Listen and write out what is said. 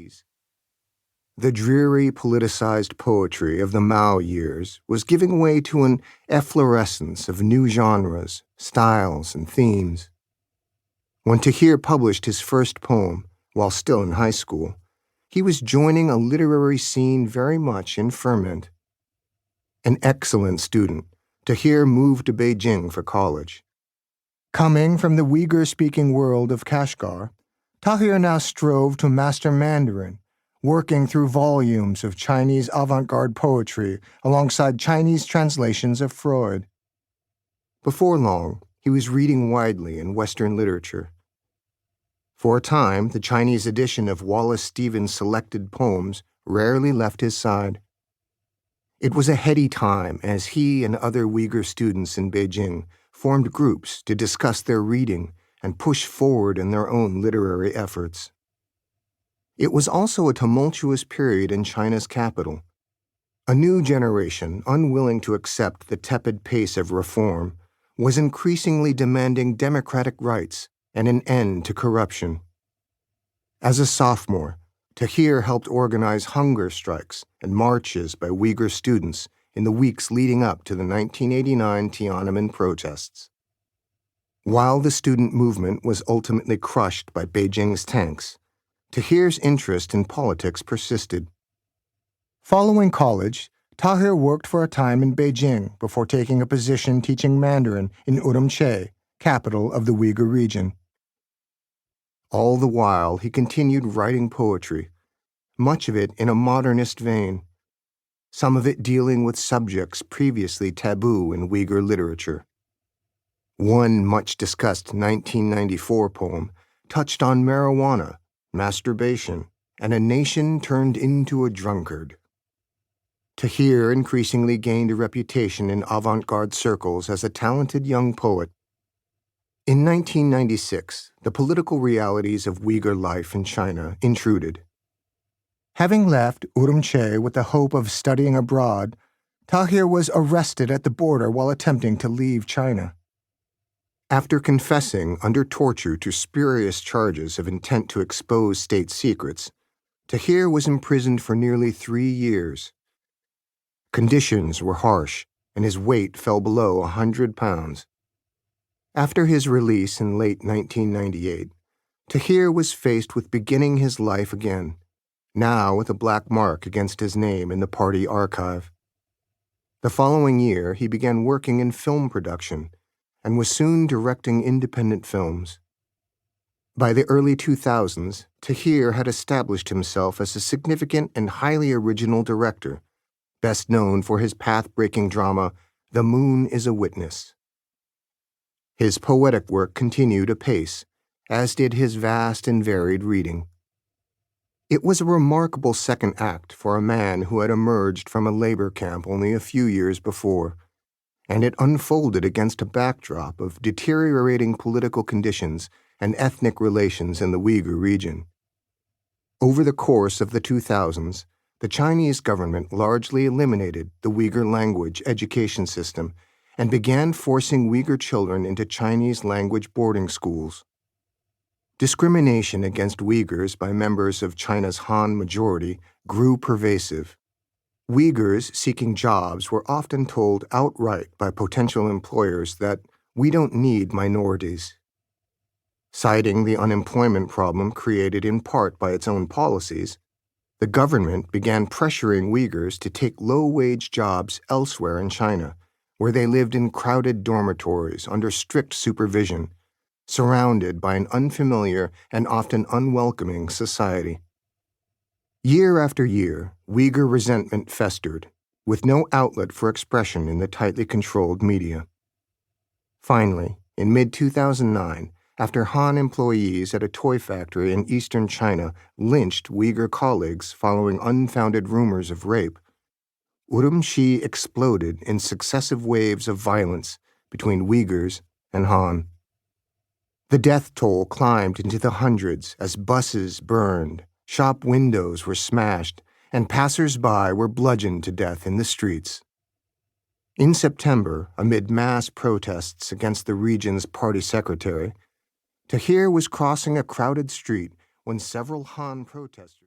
1980s. The dreary, politicized poetry of the Mao years was giving way to an efflorescence of new genres, styles, and themes. When Tahir published his first poem, while still in high school, he was joining a literary scene very much in ferment. An excellent student, Tahir moved to Beijing for college. Coming from the Uyghur-speaking world of Kashgar, Tahir now strove to master Mandarin, working through volumes of Chinese avant-garde poetry alongside Chinese translations of Freud. Before long, he was reading widely in Western literature. For a time, the Chinese edition of Wallace Stevens' selected poems rarely left his side. It was a heady time as he and other Uyghur students in Beijing formed groups to discuss their reading and push forward in their own literary efforts. It was also a tumultuous period in China's capital. A new generation, unwilling to accept the tepid pace of reform, was increasingly demanding democratic rights and an end to corruption. As a sophomore, Tahir helped organize hunger strikes and marches by Uyghur students in the weeks leading up to the 1989 Tiananmen protests. While the student movement was ultimately crushed by Beijing's tanks, Tahir's interest in politics persisted. Following college, Tahir worked for a time in Beijing before taking a position teaching Mandarin in Urumqi, capital of the Uyghur region. All the while, he continued writing poetry, much of it in a modernist vein, some of it dealing with subjects previously taboo in Uyghur literature. One much-discussed 1994 poem touched on marijuana, masturbation, and a nation turned into a drunkard. Tahir increasingly gained a reputation in avant-garde circles as a talented young poet. In 1996, the political realities of Uyghur life in China intruded. Having left Urumqi with the hope of studying abroad, Tahir was arrested at the border while attempting to leave China. After confessing under torture to spurious charges of intent to expose state secrets, Tahir was imprisoned for nearly 3 years. Conditions were harsh, and his weight fell below 100 pounds. After his release in late 1998, Tahir was faced with beginning his life again, now with a black mark against his name in the party archive. The following year, he began working in film production and was soon directing independent films. By the early 2000s, Tahir had established himself as a significant and highly original director, best known for his path-breaking drama, The Moon is a Witness. His poetic work continued apace, as did his vast and varied reading. It was a remarkable second act for a man who had emerged from a labor camp only a few years before, and it unfolded against a backdrop of deteriorating political conditions and ethnic relations in the Uyghur region. Over the course of the 2000s, the Chinese government largely eliminated the Uyghur language education system and began forcing Uyghur children into Chinese language boarding schools. Discrimination against Uyghurs by members of China's Han majority grew pervasive. Uyghurs seeking jobs were often told outright by potential employers that we don't need minorities. Citing the unemployment problem created in part by its own policies, the government began pressuring Uyghurs to take low-wage jobs elsewhere in China, where they lived in crowded dormitories under strict supervision, surrounded by an unfamiliar and often unwelcoming society. Year after year, Uyghur resentment festered, with no outlet for expression in the tightly controlled media. Finally, in mid-2009, after Han employees at a toy factory in eastern China lynched Uyghur colleagues following unfounded rumors of rape, Urumqi exploded in successive waves of violence between Uyghurs and Han. The death toll climbed into the hundreds as buses burned, shop windows were smashed, and passers-by were bludgeoned to death in the streets. In September, amid mass protests against the region's party secretary, Tahir was crossing a crowded street when several Han protesters